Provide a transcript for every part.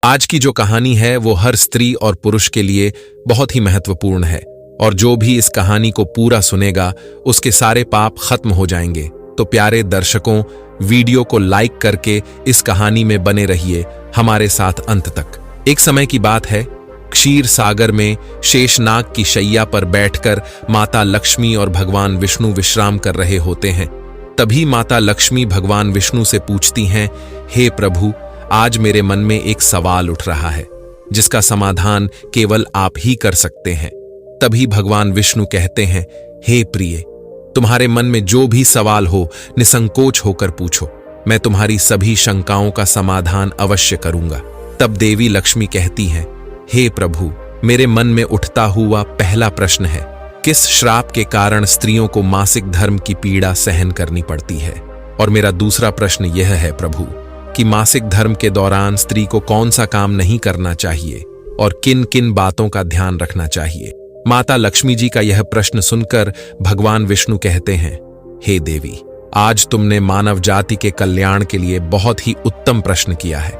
आज की जो कहानी है वो हर स्त्री और पुरुष के लिए बहुत ही महत्वपूर्ण है और जो भी इस कहानी को पूरा सुनेगा उसके सारे पाप खत्म हो जाएंगे। तो प्यारे दर्शकों, वीडियो को लाइक करके इस कहानी में बने रहिए हमारे साथ अंत तक। एक समय की बात है, क्षीर सागर में शेषनाग की शैया पर बैठकर माता लक्ष्मी और भगवान विष्णु विश्राम कर रहे होते हैं। तभी माता लक्ष्मी भगवान विष्णु से पूछती हैं, हे प्रभु, आज मेरे मन में एक सवाल उठ रहा है जिसका समाधान केवल आप ही कर सकते हैं। तभी भगवान विष्णु कहते हैं, हे प्रिय, तुम्हारे मन में जो भी सवाल हो निसंकोच होकर पूछो, मैं तुम्हारी सभी शंकाओं का समाधान अवश्य करूंगा। तब देवी लक्ष्मी कहती हैं, हे प्रभु, मेरे मन में उठता हुआ पहला प्रश्न है, किस श्राप के कारण स्त्रियों को मासिक धर्म की पीड़ा सहन करनी पड़ती है? और मेरा दूसरा प्रश्न यह है प्रभु कि मासिक धर्म के दौरान स्त्री को कौन सा काम नहीं करना चाहिए और किन किन बातों का ध्यान रखना चाहिए? माता लक्ष्मी जी का यह प्रश्न सुनकर भगवान विष्णु कहते हैं, हे देवी, आज तुमने मानव जाति के कल्याण के लिए बहुत ही उत्तम प्रश्न किया है।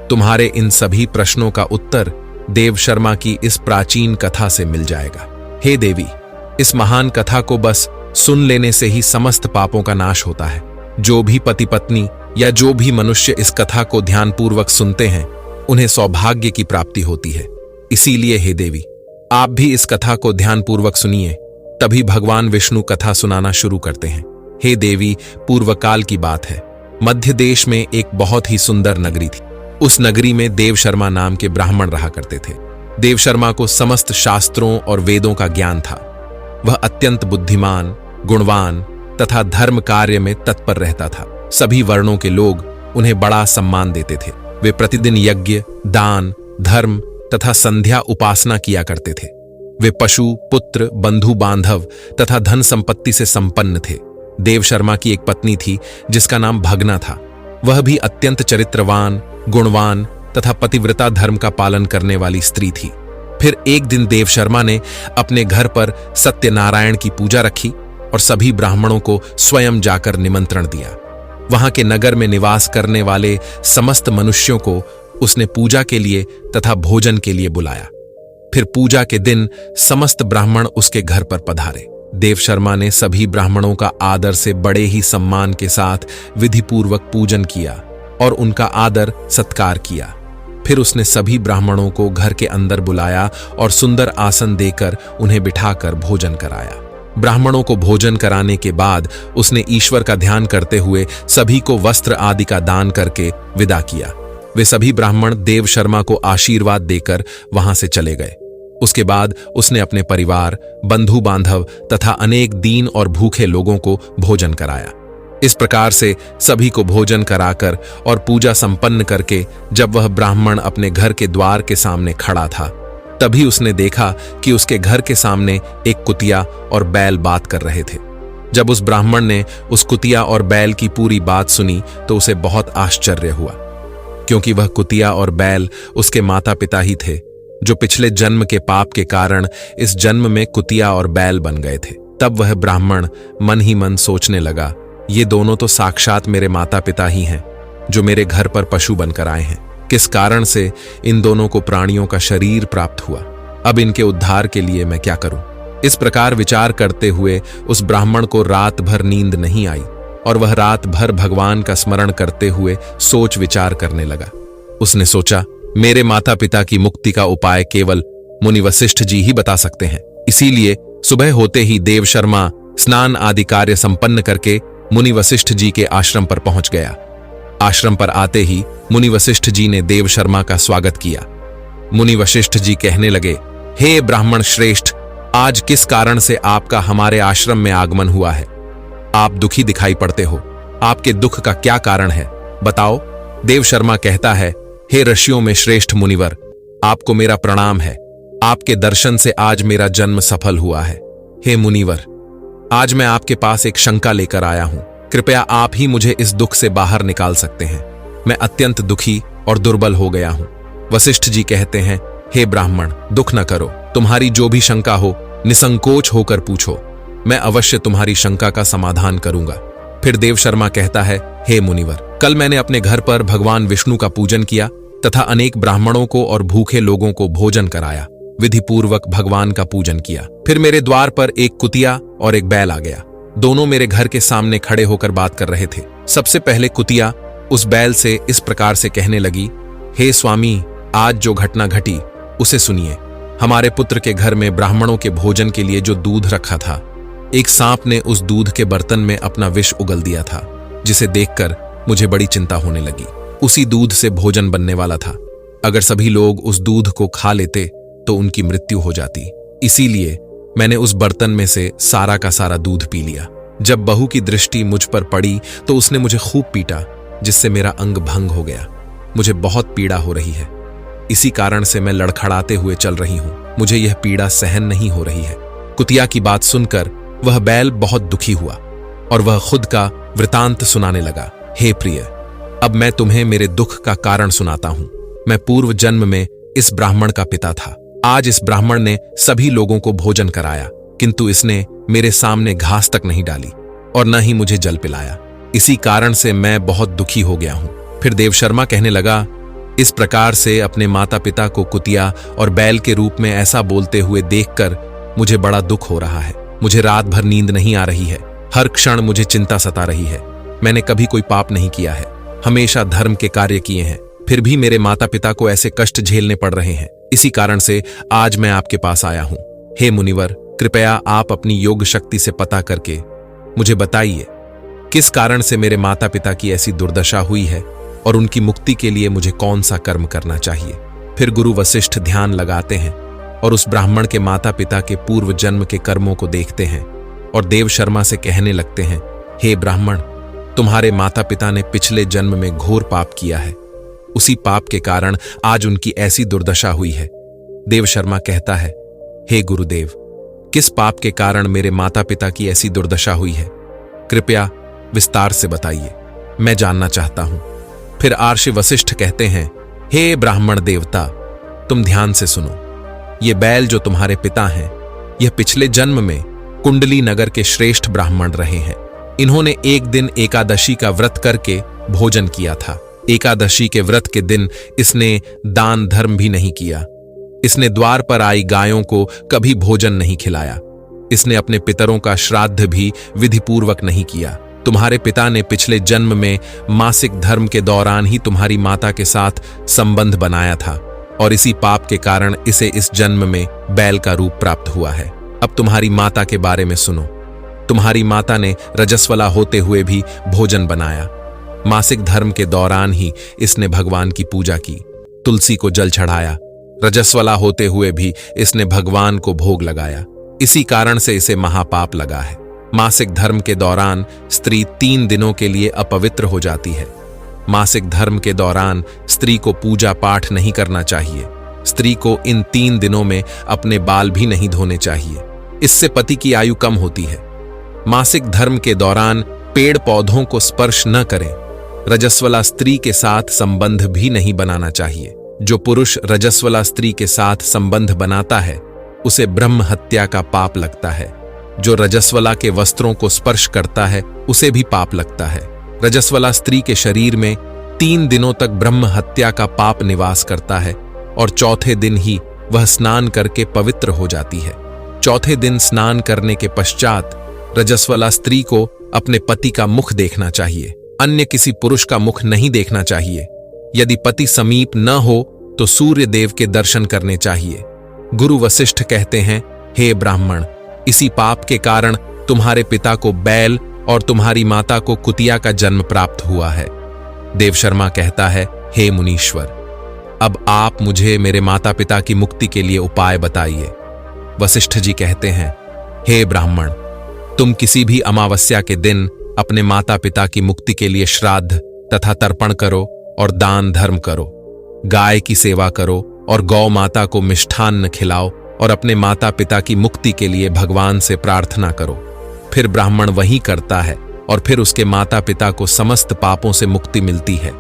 तुम्हारे इन सभी प्रश्नों का उत्तर देव शर्मा की इस प्राचीन कथा से मिल जाएगा। हे देवी, इस महान कथा को बस सुन लेने से ही समस्त पापों का नाश होता है। जो भी पति पत्नी या जो भी मनुष्य इस कथा को ध्यानपूर्वक सुनते हैं उन्हें सौभाग्य की प्राप्ति होती है। इसीलिए हे देवी, आप भी इस कथा को ध्यानपूर्वक सुनिए। तभी भगवान विष्णु कथा सुनाना शुरू करते हैं। हे देवी, पूर्वकाल की बात है, मध्य देश में एक बहुत ही सुंदर नगरी थी। उस नगरी में देव शर्मा नाम के ब्राह्मण रहा करते थे। देव शर्मा को समस्त शास्त्रों और वेदों का ज्ञान था। वह अत्यंत बुद्धिमान, गुणवान तथा धर्म कार्य में तत्पर रहता था। सभी वर्णों के लोग उन्हें बड़ा सम्मान देते थे। वे प्रतिदिन यज्ञ, दान, धर्म तथा संध्या उपासना किया करते थे। वे पशु, पुत्र, बंधु बांधव तथा धन संपत्ति से संपन्न थे। देव शर्मा की एक पत्नी थी जिसका नाम भगना था। वह भी अत्यंत चरित्रवान, गुणवान तथा पतिव्रता धर्म का पालन करने वाली स्त्री थी। फिर एक दिन देव शर्मा ने अपने घर पर सत्यनारायण की पूजा रखी और सभी ब्राह्मणों को स्वयं जाकर निमंत्रण दिया। वहां के नगर में निवास करने वाले समस्त मनुष्यों को उसने पूजा के लिए तथा भोजन के लिए बुलाया। फिर पूजा के दिन समस्त ब्राह्मण उसके घर पर पधारे। देव शर्मा ने सभी ब्राह्मणों का आदर से बड़े ही सम्मान के साथ विधिपूर्वक पूजन किया और उनका आदर सत्कार किया। फिर उसने सभी ब्राह्मणों को घर के अंदर बुलाया और सुंदर आसन देकर उन्हें बिठाकर भोजन कराया। ब्राह्मणों को भोजन कराने के बाद उसने ईश्वर का ध्यान करते हुए सभी को वस्त्र आदि का दान करके विदा किया। वे सभी ब्राह्मण देव शर्मा को आशीर्वाद देकर वहां से चले गए। उसके बाद उसने अपने परिवार, बंधु बांधव तथा अनेक दीन और भूखे लोगों को भोजन कराया। इस प्रकार से सभी को भोजन कराकर और पूजा संपन्न करके जब वह ब्राह्मण अपने घर के द्वार के सामने खड़ा था, तभी उसने देखा कि उसके घर के सामने एक कुतिया और बैल बात कर रहे थे। जब उस ब्राह्मण ने उस कुतिया और बैल की पूरी बात सुनी तो उसे बहुत आश्चर्य हुआ, क्योंकि वह कुतिया और बैल उसके माता पिता ही थे, जो पिछले जन्म के पाप के कारण इस जन्म में कुतिया और बैल बन गए थे। तब वह ब्राह्मण मन ही मन सोचने लगा, ये दोनों तो साक्षात मेरे माता पिता ही हैं, जो मेरे घर पर पशु बनकर आए हैं। किस कारण से इन दोनों को प्राणियों का शरीर प्राप्त हुआ? अब इनके उद्धार के लिए मैं क्या करूं? इस प्रकार विचार करते हुए उस ब्राह्मण को रात भर नींद नहीं आई और वह रात भर भगवान का स्मरण करते हुए सोच विचार करने लगा। उसने सोचा, मेरे माता पिता की मुक्ति का उपाय केवल मुनि वशिष्ठ जी ही बता सकते हैं। इसीलिए सुबह होते ही देव शर्मा स्नान आदि कार्य संपन्न करके मुनि वशिष्ठ जी के आश्रम पर पहुंच गया। आश्रम पर आते ही मुनि वशिष्ठ जी ने देव शर्मा का स्वागत किया। मुनि वशिष्ठ जी कहने लगे, हे ब्राह्मण श्रेष्ठ, आज किस कारण से आपका हमारे आश्रम में आगमन हुआ है? आप दुखी दिखाई पड़ते हो। आपके दुख का क्या कारण है, बताओ। देव शर्मा कहता है, हे ऋषियों में श्रेष्ठ मुनिवर, आपको मेरा प्रणाम है। आपके दर्शन से आज मेरा जन्म सफल हुआ है। हे मुनिवर, आज मैं आपके पास एक शंका लेकर आया हूं। कृपया आप ही मुझे इस दुख से बाहर निकाल सकते हैं। मैं अत्यंत दुखी और दुर्बल हो गया हूं। वशिष्ठ जी कहते हैं, हे ब्राह्मण, दुख न करो। तुम्हारी जो भी शंका हो निसंकोच होकर पूछो, मैं अवश्य तुम्हारी शंका का समाधान करूंगा। फिर देव शर्मा कहता है, हे मुनिवर, कल मैंने अपने घर पर भगवान विष्णु का पूजन किया तथा अनेक ब्राह्मणों को और भूखे लोगों को भोजन कराया। विधि पूर्वक भगवान का पूजन किया। फिर मेरे द्वार पर एक कुतिया और एक बैल आ गया। दोनों मेरे घर के सामने खड़े होकर बात कर रहे थे। सबसे पहले कुतिया उस बैल से इस प्रकार से कहने लगी, हे स्वामी, आज जो घटना घटी उसे सुनिए। हमारे पुत्र के घर में ब्राह्मणों के भोजन के लिए जो दूध रखा था, एक सांप ने उस दूध के बर्तन में अपना विष उगल दिया था, जिसे देखकर मुझे बड़ी चिंता होने लगी। उसी दूध से भोजन बनने वाला था। अगर सभी लोग उस दूध को खा लेते तो उनकी मृत्यु हो जाती। इसीलिए मैंने उस बर्तन में से सारा का सारा दूध पी लिया। जब बहू की दृष्टि मुझ पर पड़ी तो उसने मुझे खूब पीटा, जिससे मेरा अंग भंग हो गया। मुझे बहुत पीड़ा हो रही है। इसी कारण से मैं लड़खड़ाते हुए चल रही हूं। मुझे यह पीड़ा सहन नहीं हो रही है। कुतिया की बात सुनकर वह बैल बहुत दुखी हुआ और वह खुद का वृतांत सुनाने लगा। हे प्रिय, अब मैं तुम्हें मेरे दुख का कारण सुनाता हूं। मैं पूर्व जन्म में इस ब्राह्मण का पिता था। आज इस ब्राह्मण ने सभी लोगों को भोजन कराया, किंतु इसने मेरे सामने घास तक नहीं डाली और न ही मुझे जल पिलाया। इसी कारण से मैं बहुत दुखी हो गया हूं। फिर देवशर्मा कहने लगा, इस प्रकार से अपने माता पिता को कुतिया और बैल के रूप में ऐसा बोलते हुए देखकर मुझे बड़ा दुख हो रहा है। मुझे रात भर नींद नहीं आ रही है। हर क्षण मुझे चिंता सता रही है। मैंने कभी कोई पाप नहीं किया है, हमेशा धर्म के कार्य किए हैं, फिर भी मेरे माता पिता को ऐसे कष्ट झेलने पड़ रहे हैं। इसी कारण से आज मैं आपके पास आया हूं। हे मुनिवर, कृपया आप अपनी योग शक्ति से पता करके मुझे बताइए, किस कारण से मेरे माता पिता की ऐसी दुर्दशा हुई है और उनकी मुक्ति के लिए मुझे कौन सा कर्म करना चाहिए। फिर गुरु वशिष्ठ ध्यान लगाते हैं और उस ब्राह्मण के माता पिता के पूर्व जन्म के कर्मों को देखते हैं और देवशर्मा से कहने लगते हैं, हे ब्राह्मण, तुम्हारे माता पिता ने पिछले जन्म में घोर पाप किया है। उसी पाप के कारण आज उनकी ऐसी दुर्दशा हुई है। देवशर्मा कहता है, हे गुरुदेव, किस पाप के कारण मेरे माता पिता की ऐसी दुर्दशा हुई है? कृपया विस्तार से बताइए, मैं जानना चाहता हूं। फिर आर्षि वशिष्ठ कहते हैं, हे ब्राह्मण देवता, तुम ध्यान से सुनो। ये बैल जो तुम्हारे पिता हैं, यह पिछले जन्म में कुंडली नगर के श्रेष्ठ ब्राह्मण रहे हैं। इन्होंने एक दिन एकादशी का व्रत करके भोजन किया था। एकादशी के व्रत के दिन इसने दान धर्म भी नहीं किया। इसने द्वार पर आई गायों को कभी भोजन नहीं खिलाया। इसने अपने पितरों का श्राद्ध भी विधिपूर्वक नहीं किया। तुम्हारे पिता ने पिछले जन्म में मासिक धर्म के दौरान ही तुम्हारी माता के साथ संबंध बनाया था और इसी पाप के कारण इसे इस जन्म में बैल का रूप प्राप्त हुआ है। अब तुम्हारी माता के बारे में सुनो। तुम्हारी माता ने रजस्वला होते हुए भी भोजन बनाया। मासिक धर्म के दौरान ही इसने भगवान की पूजा की, तुलसी को जल चढ़ाया। रजस्वला होते हुए भी इसने भगवान को भोग लगाया। इसी कारण से इसे महापाप लगा है। मासिक धर्म के दौरान स्त्री 3 दिनों के लिए अपवित्र हो जाती है। मासिक धर्म के दौरान स्त्री को पूजा पाठ नहीं करना चाहिए। स्त्री को इन 3 दिनों में अपने बाल भी नहीं धोने चाहिए। इससे पति की आयु कम होती है। मासिक धर्म के दौरान पेड़ पौधों को स्पर्श न करें। रजस्वला स्त्री के साथ संबंध भी नहीं बनाना चाहिए। जो पुरुष रजस्वला स्त्री के साथ संबंध बनाता है उसे ब्रह्म हत्या का पाप लगता है। जो रजस्वला के वस्त्रों को स्पर्श करता है उसे भी पाप लगता है। रजस्वला स्त्री के शरीर में 3 दिनों तक ब्रह्म हत्या का पाप निवास करता है और चौथे दिन ही वह स्नान करके पवित्र हो जाती है। चौथे दिन स्नान करने के पश्चात रजस्वला स्त्री को अपने पति का मुख देखना चाहिए, अन्य किसी पुरुष का मुख नहीं देखना चाहिए। यदि पति समीप न हो तो सूर्य देव के दर्शन करने चाहिए। गुरु वशिष्ठ कहते हैं, हे ब्राह्मण, इसी पाप के कारण तुम्हारे पिता को बैल और तुम्हारी माता को कुतिया का जन्म प्राप्त हुआ है। देवशर्मा कहता है, हे मुनीश्वर, अब आप मुझे मेरे माता पिता की मुक्ति के लिए उपाय बताइए। वशिष्ठ जी कहते हैं, हे ब्राह्मण, तुम किसी भी अमावस्या के दिन अपने माता पिता की मुक्ति के लिए श्राद्ध तथा तर्पण करो और दान धर्म करो। गाय की सेवा करो और गौ माता को मिष्ठान्न खिलाओ और अपने माता पिता की मुक्ति के लिए भगवान से प्रार्थना करो। फिर ब्राह्मण वही करता है और फिर उसके माता पिता को समस्त पापों से मुक्ति मिलती है।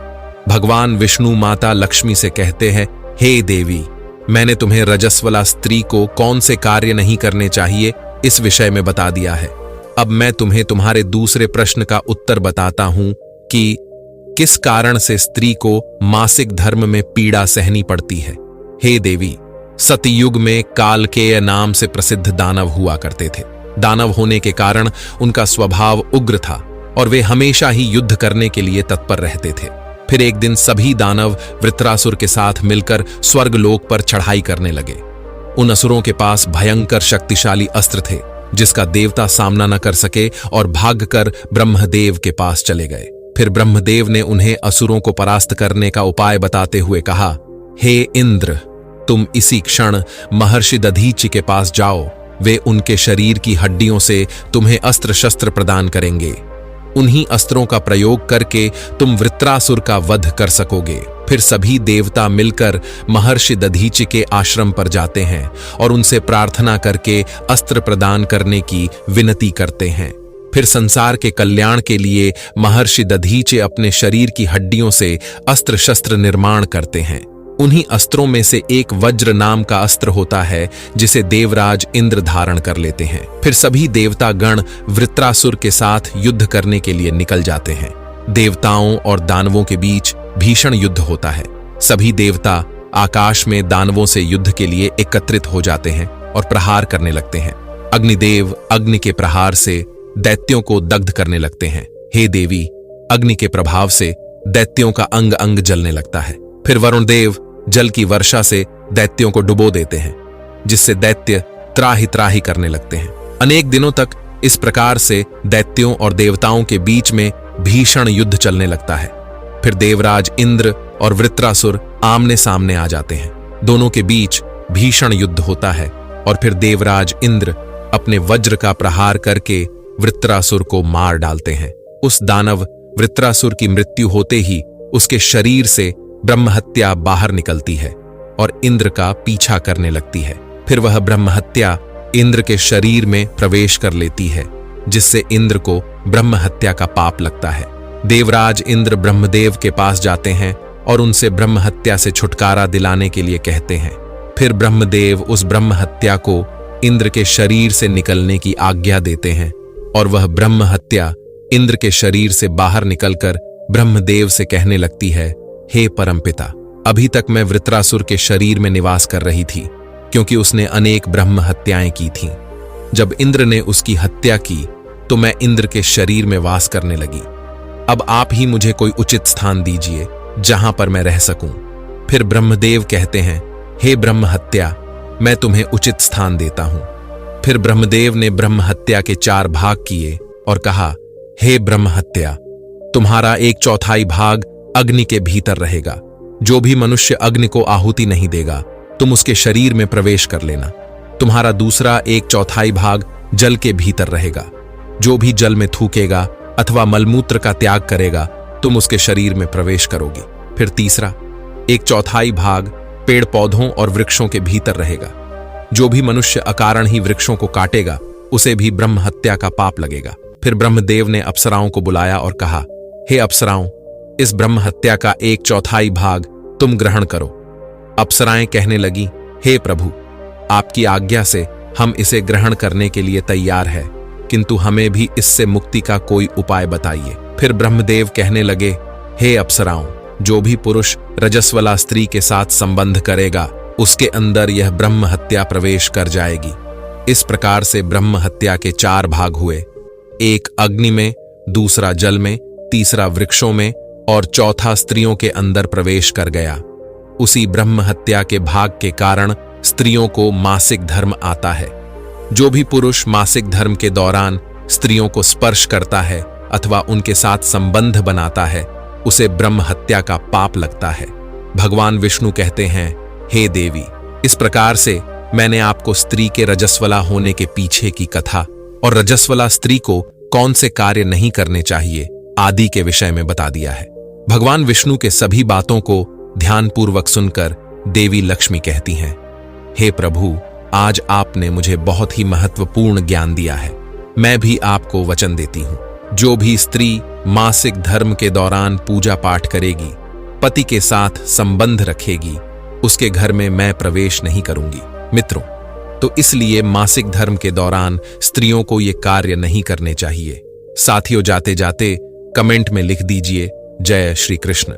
भगवान विष्णु माता लक्ष्मी से कहते हैं, हे देवी, मैंने तुम्हें रजस्वला स्त्री को कौन से कार्य नहीं करने चाहिए इस विषय में बता दिया है। अब मैं तुम्हें तुम्हारे दूसरे प्रश्न का उत्तर बताता हूं कि किस कारण से स्त्री को मासिक धर्म में पीड़ा सहनी पड़ती है। हे देवी, सतयुग में कालकेय नाम से प्रसिद्ध दानव हुआ करते थे। दानव होने के कारण उनका स्वभाव उग्र था और वे हमेशा ही युद्ध करने के लिए तत्पर रहते थे। फिर एक दिन सभी दानव वृत्रासुर के साथ मिलकर स्वर्गलोक पर चढ़ाई करने लगे। उन असुरों के पास भयंकर शक्तिशाली अस्त्र थे जिसका देवता सामना न कर सके और भागकर ब्रह्मदेव के पास चले गए। फिर ब्रह्मदेव ने उन्हें असुरों को परास्त करने का उपाय बताते हुए कहा, हे इंद्र, तुम इसी क्षण महर्षि दधीचि के पास जाओ। वे उनके शरीर की हड्डियों से तुम्हें अस्त्र शस्त्र प्रदान करेंगे। उन्हीं अस्त्रों का प्रयोग करके तुम वृत्रासुर का वध कर सकोगे। फिर सभी देवता मिलकर महर्षि दधीचि के आश्रम पर जाते हैं और उनसे प्रार्थना करके अस्त्र प्रदान करने की विनती करते हैं। फिर संसार के कल्याण के लिए महर्षि दधीचि अपने शरीर की हड्डियों से अस्त्र शस्त्र निर्माण करते हैं। उन्हीं अस्त्रों में से एक वज्र नाम का अस्त्र होता है जिसे देवराज इंद्र धारण कर लेते हैं। फिर सभी देवता गण वृत्रासुर के साथ युद्ध करने के लिए निकल जाते हैं। देवताओं और दानवों के बीच भीषण युद्ध होता है। सभी देवता आकाश में दानवों से युद्ध के लिए एकत्रित हो जाते हैं और प्रहार करने लगते हैं। अग्निदेव अग्नि के प्रहार से दैत्यों को दग्ध करने लगते हैं। हे देवी, अग्नि के प्रभाव से दैत्यों का अंग अंग जलने लगता है। फिर वरुण देव जल की वर्षा से दैत्यों को डुबो देते हैं, जिससे दैत्य त्राहि त्राहि करने लगते हैं। अनेक दिनों तक इस प्रकार से दैत्यों और देवताओं के बीच में भीषण युद्ध चलने लगता है। फिर देवराज इंद्र और वृत्रासुर आमने सामने आ जाते हैं। दोनों के बीच भीषण युद्ध होता है और फिर देवराज इंद्र अपने वज्र का प्रहार करके वृत्रासुर को मार डालते हैं। उस दानव वृत्रासुर की मृत्यु होते ही उसके शरीर से ब्रह्महत्या बाहर निकलती है और इंद्र का पीछा करने लगती है। फिर वह ब्रह्महत्या इंद्र के शरीर में प्रवेश कर लेती है, जिससे इंद्र को ब्रह्महत्या का पाप लगता है। देवराज इंद्र ब्रह्मदेव के पास जाते हैं और उनसे ब्रह्महत्या से छुटकारा दिलाने के लिए कहते हैं। फिर ब्रह्मदेव उस ब्रह्महत्या को इंद्र के शरीर से निकलने की आज्ञा देते हैं और वह ब्रह्महत्या इंद्र के शरीर से बाहर निकलकर ब्रह्मदेव से कहने लगती है, हे परमपिता, अभी तक मैं वृत्रासुर के शरीर में निवास कर रही थी क्योंकि उसने अनेक ब्रह्म हत्याएं की थीं। जब इंद्र ने उसकी हत्या की तो मैं इंद्र के शरीर में वास करने लगी। अब आप ही मुझे कोई उचित स्थान दीजिए जहां पर मैं रह सकूं। फिर ब्रह्मदेव कहते हैं, हे ब्रह्म हत्या, मैं तुम्हें उचित स्थान देता हूं। फिर ब्रह्मदेव ने ब्रह्म हत्या के 4 भाग किए और कहा, हे ब्रह्म हत्या, तुम्हारा 1/4 भाग अग्नि के भीतर रहेगा। जो भी मनुष्य अग्नि को आहुति नहीं देगा तुम उसके शरीर में प्रवेश कर लेना। तुम्हारा दूसरा 1/4 भाग जल के भीतर रहेगा। जो भी जल में थूकेगा अथवा मलमूत्र का त्याग करेगा तुम उसके शरीर में प्रवेश करोगी। फिर तीसरा 1/4 भाग पेड़ पौधों और वृक्षों के भीतर रहेगा। जो भी मनुष्य अकारण ही वृक्षों को काटेगा उसे भी ब्रह्म हत्या का पाप लगेगा। फिर ब्रह्मदेव ने अप्सराओं को बुलाया और कहा, हे अप्सराओं, इस ब्रह्म हत्या का 1/4 भाग तुम ग्रहण करो। अप्सराएं कहने लगी, हे प्रभु, आपकी आज्ञा से हम इसे ग्रहण करने के लिए तैयार है, किंतु हमें भी इससे मुक्ति का कोई उपाय बताइए। फिर ब्रह्मदेव कहने लगे, हे अप्सराओं, जो भी पुरुष रजस्वला स्त्री के साथ संबंध करेगा उसके अंदर यह ब्रह्म हत्या प्रवेश कर जाएगी। इस प्रकार से ब्रह्म हत्या के 4 भाग हुए, एक अग्नि में, दूसरा जल में, तीसरा वृक्षों में और चौथा स्त्रियों के अंदर प्रवेश कर गया। उसी ब्रह्म हत्या के भाग के कारण स्त्रियों को मासिक धर्म आता है। जो भी पुरुष मासिक धर्म के दौरान स्त्रियों को स्पर्श करता है अथवा उनके साथ संबंध बनाता है उसे ब्रह्म हत्या का पाप लगता है। भगवान विष्णु कहते हैं, हे देवी, इस प्रकार से मैंने आपको स्त्री के रजस्वला होने के पीछे की कथा और रजस्वला स्त्री को कौन से कार्य नहीं करने चाहिए आदि के विषय में बता दिया है। भगवान विष्णु के सभी बातों को ध्यानपूर्वक सुनकर देवी लक्ष्मी कहती हैं, हे प्रभु, आज आपने मुझे बहुत ही महत्वपूर्ण ज्ञान दिया है। मैं भी आपको वचन देती हूं, जो भी स्त्री मासिक धर्म के दौरान पूजा पाठ करेगी, पति के साथ संबंध रखेगी, उसके घर में मैं प्रवेश नहीं करूंगी। मित्रों, तो इसलिए मासिक धर्म के दौरान स्त्रियों को ये कार्य नहीं करने चाहिए। साथियों, जाते जाते कमेंट में लिख दीजिए, जय श्री कृष्ण।